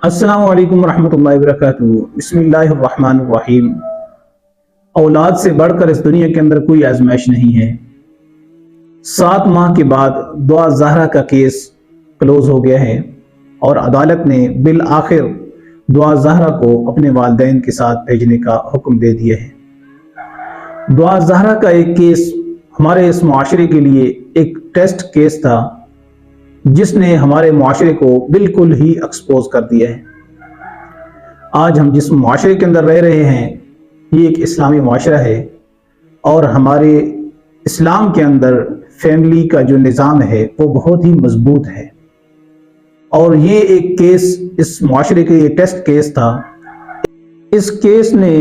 السلام علیکم ورحمۃ اللہ وبرکاتہ۔ بسم اللہ الرحمن الرحیم۔ اولاد سے بڑھ کر اس دنیا کے اندر کوئی آزمائش نہیں ہے۔ 7 ماہ کے بعد دعا زہرا کا کیس کلوز ہو گیا ہے اور عدالت نے بالآخر دعا زہرا کو اپنے والدین کے ساتھ بھیجنے کا حکم دے دیا ہے۔ دعا زہرا کا ایک کیس ہمارے اس معاشرے کے لیے ایک ٹیسٹ کیس تھا جس نے ہمارے معاشرے کو بالکل ہی ایکسپوز کر دیا ہے۔ آج ہم جس معاشرے کے اندر رہ رہے ہیں یہ ایک اسلامی معاشرہ ہے اور ہمارے اسلام کے اندر فیملی کا جو نظام ہے وہ بہت ہی مضبوط ہے، اور یہ ایک کیس اس معاشرے کے یہ ٹیسٹ کیس تھا۔ اس کیس نے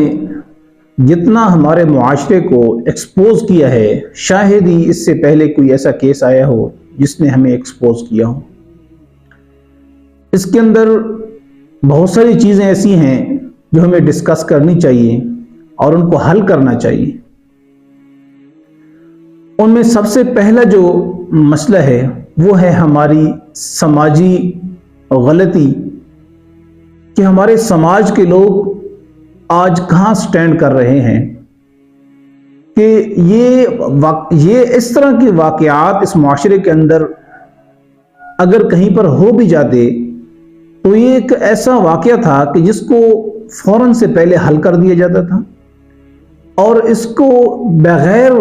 جتنا ہمارے معاشرے کو ایکسپوز کیا ہے شاید ہی اس سے پہلے کوئی ایسا کیس آیا ہو جس نے ہمیں ایکسپوز کیا ہو۔ اس کے اندر بہت ساری چیزیں ایسی ہیں جو ہمیں ڈسکس کرنی چاہیے اور ان کو حل کرنا چاہیے۔ ان میں سب سے پہلا جو مسئلہ ہے وہ ہے ہماری سماجی غلطی کہ ہمارے سماج کے لوگ آج کہاں سٹینڈ کر رہے ہیں کہ یہ اس طرح کے واقعات اس معاشرے کے اندر اگر کہیں پر ہو بھی جاتے تو یہ ایک ایسا واقعہ تھا کہ جس کو فوراً سے پہلے حل کر دیا جاتا تھا اور اس کو بغیر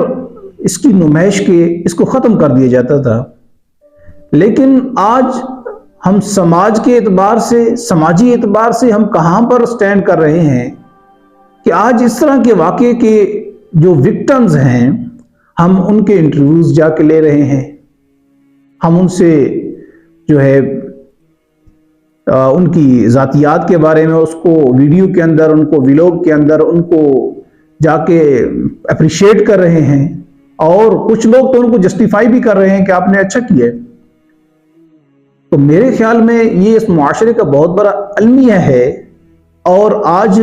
اس کی نمائش کے اس کو ختم کر دیا جاتا تھا۔ لیکن آج ہم سماج کے اعتبار سے سماجی اعتبار سے ہم کہاں پر سٹینڈ کر رہے ہیں کہ آج اس طرح کے واقعے کے جو وکٹمز ہیں ہم ان کے انٹرویوز جا کے لے رہے ہیں، ہم ان سے جو ہے ان کی ذاتیات کے بارے میں اس کو ویڈیو کے اندر ان کو ویلوگ کے اندر ان کو جا کے اپریشیٹ کر رہے ہیں، اور کچھ لوگ تو ان کو جسٹیفائی بھی کر رہے ہیں کہ آپ نے اچھا کیا ہے۔ تو میرے خیال میں یہ اس معاشرے کا بہت بڑا المیہ ہے، اور آج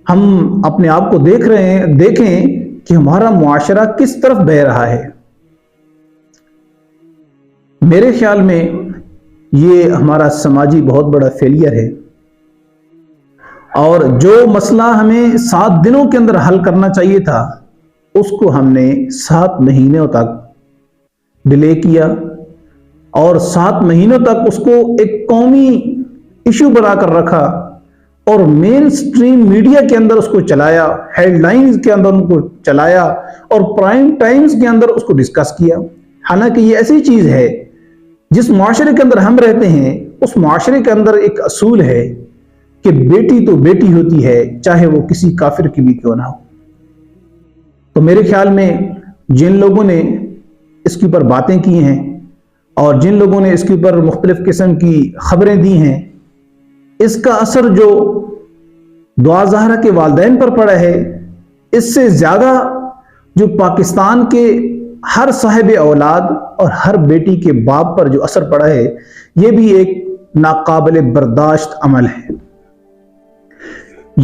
ہم اپنے آپ کو دیکھیں کہ ہمارا معاشرہ کس طرف بہہ رہا ہے۔ میرے خیال میں یہ ہمارا سماجی بہت بڑا فیلئر ہے، اور جو مسئلہ ہمیں 7 دنوں کے اندر حل کرنا چاہیے تھا اس کو ہم نے 7 مہینوں تک ڈیلے کیا، اور 7 مہینوں تک اس کو ایک قومی ایشو بنا کر رکھا اور مین سٹریم میڈیا کے اندر اس کو چلایا، ہیڈ لائنز کے اندر ان کو چلایا اور پرائم ٹائمز کے اندر اس کو ڈسکس کیا۔ حالانکہ یہ ایسی چیز ہے جس معاشرے کے اندر ہم رہتے ہیں اس معاشرے کے اندر ایک اصول ہے کہ بیٹی تو بیٹی ہوتی ہے چاہے وہ کسی کافر کی بھی کیوں نہ ہو۔ تو میرے خیال میں جن لوگوں نے اس کے اوپر باتیں کی ہیں اور جن لوگوں نے اس کے اوپر مختلف قسم کی خبریں دی ہیں، اس کا اثر جو دعا زہرا کے والدین پر پڑا ہے اس سے زیادہ جو پاکستان کے ہر صاحب اولاد اور ہر بیٹی کے باپ پر جو اثر پڑا ہے یہ بھی ایک ناقابل برداشت عمل ہے۔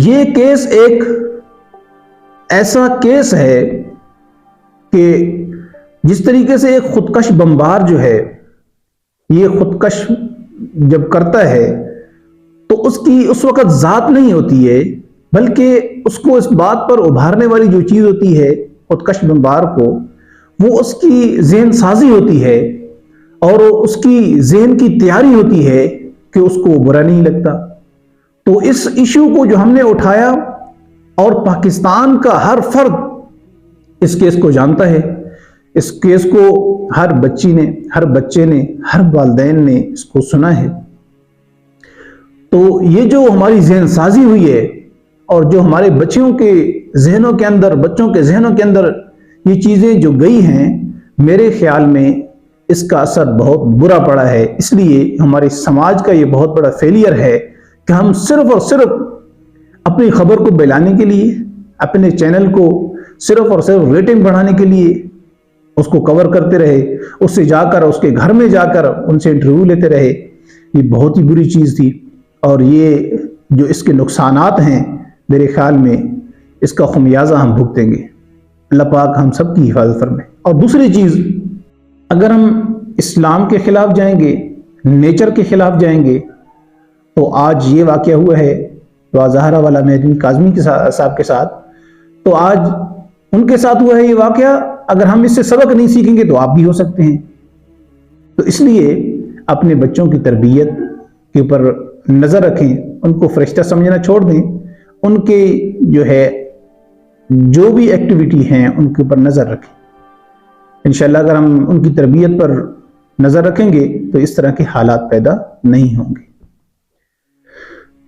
یہ کیس ایک ایسا کیس ہے کہ جس طریقے سے ایک خودکش بمبار جو ہے یہ خودکش جب کرتا ہے تو اس کی اس وقت ذات نہیں ہوتی ہے، بلکہ اس کو اس بات پر ابھارنے والی جو چیز ہوتی ہے خودکش بمبار کو، وہ اس کی ذہن سازی ہوتی ہے اور اس کی ذہن کی تیاری ہوتی ہے کہ اس کو برا نہیں لگتا۔ تو اس ایشو کو جو ہم نے اٹھایا اور پاکستان کا ہر فرد اس کیس کو جانتا ہے، اس کیس کو ہر بچی نے، ہر بچے نے، ہر والدین نے اس کو سنا ہے۔ تو یہ جو ہماری ذہن سازی ہوئی ہے اور جو ہمارے بچوں کے ذہنوں کے اندر یہ چیزیں جو گئی ہیں، میرے خیال میں اس کا اثر بہت برا پڑا ہے۔ اس لیے ہمارے سماج کا یہ بہت بڑا فیلئر ہے کہ ہم صرف اور صرف اپنی خبر کو پھیلانے کے لیے، اپنے چینل کو صرف اور صرف ریٹنگ بڑھانے کے لیے اس کو کور کرتے رہے، اس سے جا کر اس کے گھر میں جا کر ان سے انٹرویو لیتے رہے۔ یہ بہت ہی بری چیز تھی، اور یہ جو اس کے نقصانات ہیں میرے خیال میں اس کا خمیازہ ہم بھگتیں گے۔ اللہ پاک ہم سب کی حفاظت فرمائے۔ اور دوسری چیز، اگر ہم اسلام کے خلاف جائیں گے، نیچر کے خلاف جائیں گے، تو آج یہ واقعہ ہوا ہے دعا زہرا والا مہدوی کاظمی کے صاحب کے ساتھ، تو آج ان کے ساتھ ہوا ہے یہ واقعہ. اگر ہم اس سے سبق نہیں سیکھیں گے تو آپ بھی ہو سکتے ہیں. تو اس لیے اپنے بچوں کی تربیت کے اوپر نظر رکھیں، ان کو فرشتہ سمجھنا چھوڑ دیں، ان کے جو بھی ایکٹیویٹی ہیں ان کے اوپر نظر رکھیں. انشاءاللہ اگر ہم ان کی تربیت پر نظر رکھیں گے تو اس طرح کے حالات پیدا نہیں ہوں گے.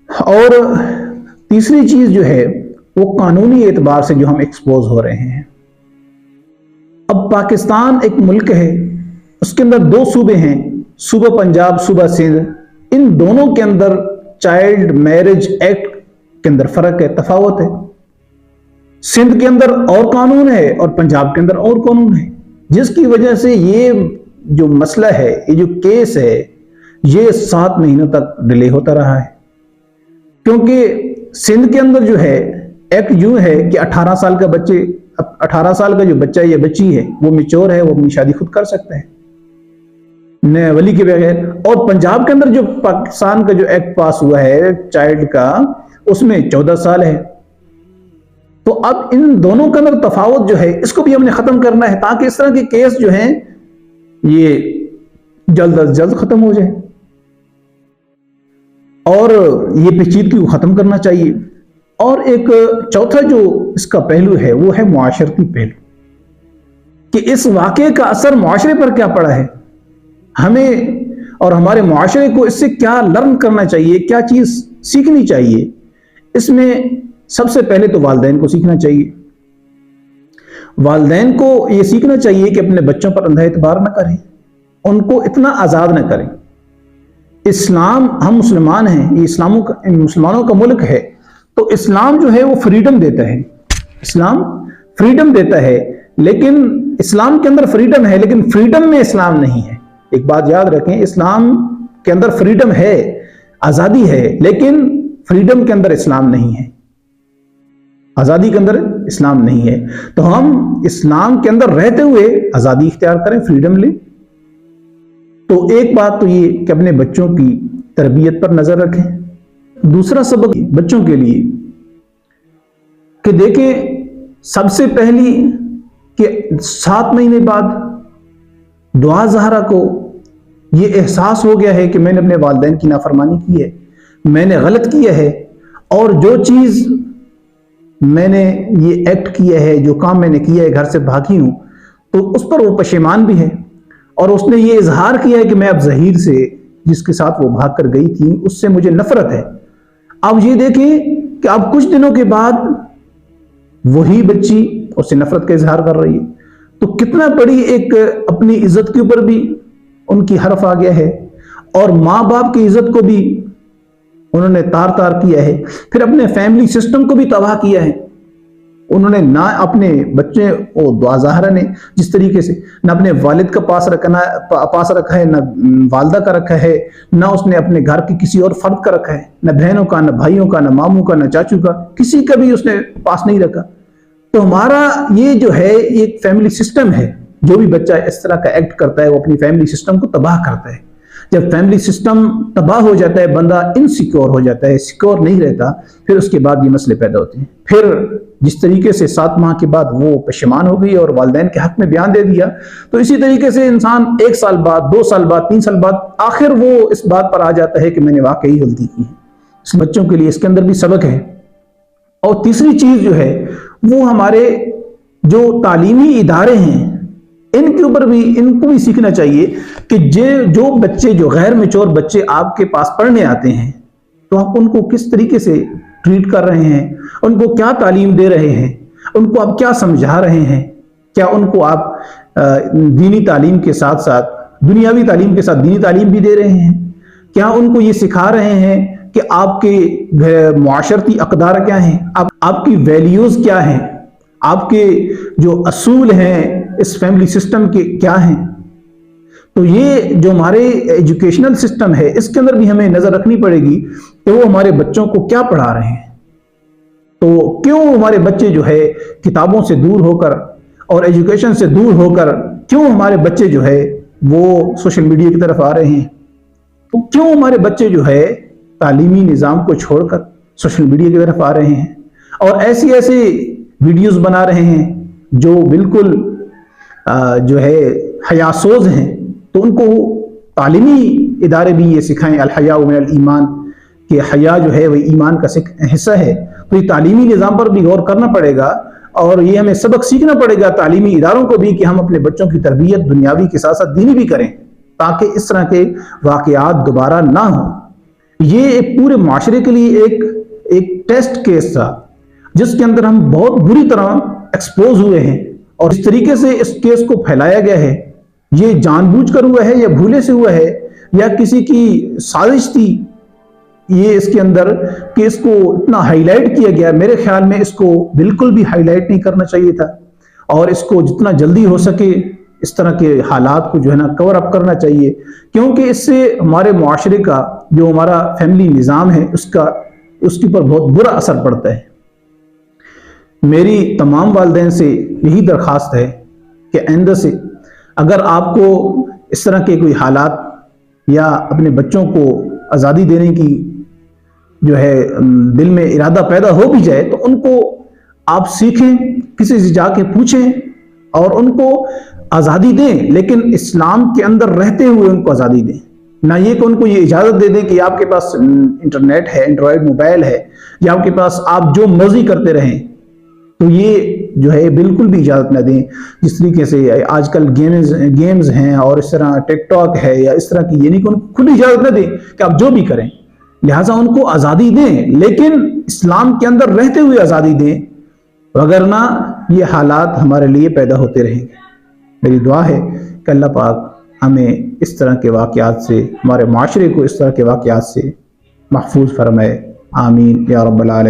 اور تیسری چیز جو ہے وہ قانونی اعتبار سے جو ہم ایکسپوز ہو رہے ہیں. اب پاکستان ایک ملک ہے، اس کے اندر 2 صوبے ہیں، صوبہ پنجاب، صوبہ سندھ. ان دونوں کے اندر چائلڈ میرج ایکٹ کے اندر فرق ہے، تفاوت ہے. سندھ کے اندر اور قانون ہے اور پنجاب کے اندر اور قانون ہے، جس کی وجہ سے یہ جو مسئلہ ہے، یہ جو کیس ہے، یہ 7 مہینوں تک ڈیلے ہوتا رہا ہے. کیونکہ سندھ کے اندر جو ہے ایکٹ یوں ہے کہ 18 سال کا جو بچہ یا بچی ہے وہ میچور ہے، وہ اپنی شادی خود کر سکتا ہے ولی کے بغیر. اور پنجاب کے اندر جو پاکستان کا جو ایکٹ پاس ہوا ہے چائلڈ کا، اس میں 14 سال ہے. تو اب ان دونوں کے اندر تفاوت جو ہے اس کو بھی ہم نے ختم کرنا ہے، تاکہ اس طرح کے کیس جو ہیں یہ جلد از جلد ختم ہو جائے. اور یہ پیچیدگی کو ختم کرنا چاہیے. اور ایک چوتھا جو اس کا پہلو ہے وہ ہے معاشرتی پہلو، کہ اس واقعے کا اثر معاشرے پر کیا پڑا ہے، ہمیں اور ہمارے معاشرے کو اس سے کیا لرن کرنا چاہیے، کیا چیز سیکھنی چاہیے. اس میں سب سے پہلے تو والدین کو سیکھنا چاہیے. والدین کو یہ سیکھنا چاہیے کہ اپنے بچوں پر اندھا اعتبار نہ کریں، ان کو اتنا آزاد نہ کریں. اسلام، ہم مسلمان ہیں، یہ مسلمانوں کا ملک ہے، تو اسلام جو ہے وہ فریڈم دیتا ہے. اسلام فریڈم دیتا ہے، لیکن اسلام کے اندر فریڈم ہے، لیکن فریڈم میں اسلام نہیں ہے. ایک بات یاد رکھیں، اسلام کے اندر فریڈم ہے، آزادی ہے، لیکن فریڈم کے اندر اسلام نہیں ہے، آزادی کے اندر اسلام نہیں ہے. تو ہم اسلام کے اندر رہتے ہوئے آزادی اختیار کریں، فریڈم لیں. تو ایک بات تو یہ کہ اپنے بچوں کی تربیت پر نظر رکھیں. دوسرا سبق بچوں کے لیے کہ دیکھیں، سب سے پہلی کہ 7 مہینے بعد دعا زہرا کو یہ احساس ہو گیا ہے کہ میں نے اپنے والدین کی نافرمانی کی ہے، میں نے غلط کیا ہے، اور جو چیز میں نے یہ ایکٹ کیا ہے، جو کام میں نے کیا ہے، گھر سے بھاگی ہوں، تو اس پر وہ پشیمان بھی ہے. اور اس نے یہ اظہار کیا ہے کہ میں اب ظہیر سے، جس کے ساتھ وہ بھاگ کر گئی تھی، اس سے مجھے نفرت ہے. اب یہ دیکھیں کہ اب کچھ دنوں کے بعد وہی بچی اس سے نفرت کا اظہار کر رہی ہے. تو کتنا بڑی ایک اپنی عزت کے اوپر بھی ان کی حرف آ گیا ہے، اور ماں باپ کی عزت کو بھی انہوں نے تار تار کیا ہے. پھر اپنے فیملی سسٹم کو بھی تباہ کیا ہے. انہوں نے نہ اپنے بچے دعا زہرا نے جس طریقے سے نہ اپنے والد کا پاس رکھا ہے، نہ والدہ کا رکھا ہے، نہ اس نے اپنے گھر کی کسی اور فرد کا رکھا ہے، نہ بہنوں کا، نہ بھائیوں کا، نہ ماموں کا، نہ چاچو کا، کسی کا بھی اس نے پاس نہیں رکھا. تو ہمارا یہ جو ہے ایک فیملی سسٹم ہے. جو بھی بچہ اس طرح کا ایکٹ کرتا ہے وہ اپنی فیملی سسٹم کو تباہ کرتا ہے. جب فیملی سسٹم تباہ ہو جاتا ہے، بندہ انسیکیور ہو جاتا ہے، سیکور نہیں رہتا، پھر اس کے بعد یہ مسئلے پیدا ہوتے ہیں. پھر جس طریقے سے 7 ماہ کے بعد وہ پشیمان ہو گئی اور والدین کے حق میں بیان دے دیا، تو اسی طریقے سے انسان 1 سال بعد، 2 سال بعد، 3 سال بعد آخر وہ اس بات پر آ جاتا ہے کہ میں نے واقعی غلطی کی ہے. اس بچوں کے لیے اس کے اندر بھی سبق ہے. اور تیسری چیز جو ہے وہ ہمارے جو تعلیمی ادارے ہیں، ان کے اوپر بھی، ان کو بھی سیکھنا چاہیے کہ جو بچے، جو غیر میچور بچے آپ کے پاس پڑھنے آتے ہیں، تو آپ ان کو کس طریقے سے ٹریٹ کر رہے ہیں، ان کو کیا تعلیم دے رہے ہیں، ان کو آپ کیا سمجھا رہے ہیں. کیا ان کو آپ دینی تعلیم کے ساتھ ساتھ، دنیاوی تعلیم کے ساتھ دینی تعلیم بھی دے رہے ہیں؟ کیا ان کو یہ سکھا رہے ہیں کہ آپ کے معاشرتی اقدار کیا ہیں، آپ کی ویلیوز کیا ہیں، آپ کے جو اصول ہیں اس فیملی سسٹم کے کیا ہیں؟ تو یہ جو ہمارے ایجوکیشنل سسٹم ہے، اس کے اندر بھی ہمیں نظر رکھنی پڑے گی کہ وہ ہمارے بچوں کو کیا پڑھا رہے ہیں. تو کیوں ہمارے بچے جو ہے کتابوں سے دور ہو کر اور ایجوکیشن سے دور ہو کر، کیوں ہمارے بچے جو ہے وہ سوشل میڈیا کی طرف آ رہے ہیں؟ تو کیوں ہمارے بچے جو ہے تعلیمی نظام کو چھوڑ کر سوشل میڈیا کی طرف آ رہے ہیں اور ایسی ایسی ویڈیوز بنا رہے ہیں جو بالکل جو ہے حیاسوز ہیں. تو ان کو تعلیمی ادارے بھی یہ سکھائیں الحیاء من الایمان کہ حیا جو ہے وہ ایمان کا حصہ ہے. تو یہ تعلیمی نظام پر بھی غور کرنا پڑے گا اور یہ ہمیں سبق سیکھنا پڑے گا تعلیمی اداروں کو بھی کہ ہم اپنے بچوں کی تربیت دنیاوی کے ساتھ ساتھ دینی بھی کریں تاکہ اس طرح کے واقعات دوبارہ نہ ہوں. یہ ایک پورے معاشرے کے لیے ایک ٹیسٹ کیس تھا جس کے اندر ہم بہت بری طرح ایکسپوز ہوئے ہیں اور اس طریقے سے اس کیس کو پھیلایا گیا ہے. یہ جان بوجھ کر ہوا ہے یا بھولے سے ہوا ہے یا کسی کی سازش تھی یہ اس کے اندر کہ اس کو اتنا ہائی لائٹ کیا گیا. میرے خیال میں اس کو بالکل بھی ہائی لائٹ نہیں کرنا چاہیے تھا اور اس کو جتنا جلدی ہو سکے اس طرح کے حالات کو جو ہے نا کور اپ کرنا چاہیے کیونکہ اس سے ہمارے معاشرے کا جو ہمارا فیملی نظام ہے اس کے اوپر بہت برا اثر پڑتا ہے. میری تمام والدین سے یہی درخواست ہے کہ آئندہ سے اگر آپ کو اس طرح کے کوئی حالات یا اپنے بچوں کو آزادی دینے کی جو ہے دل میں ارادہ پیدا ہو بھی جائے تو ان کو آپ سیکھیں کسی سے جا کے پوچھیں اور ان کو آزادی دیں لیکن اسلام کے اندر رہتے ہوئے ان کو آزادی دیں. نہ یہ کہ ان کو یہ اجازت دے دیں کہ آپ کے پاس انٹرنیٹ ہے اینڈرائڈ موبائل ہے یا آپ کے پاس آپ جو مرضی کرتے رہیں. تو یہ جو ہے بالکل بھی اجازت نہ دیں. جس طریقے سے آج کل گیمز ہیں اور اس طرح ٹک ٹاک ہے یا اس طرح کی یعنی کہ ان کو کھلی اجازت نہ دیں کہ آپ جو بھی کریں. لہٰذا ان کو آزادی دیں لیکن اسلام کے اندر رہتے ہوئے آزادی دیں وگرنہ یہ حالات ہمارے لیے پیدا ہوتے رہیں گے. میری دعا ہے کہ اللہ پاک ہمیں اس طرح کے واقعات سے ہمارے معاشرے کو اس طرح کے واقعات سے محفوظ فرمائے. آمین یا رب العالمین.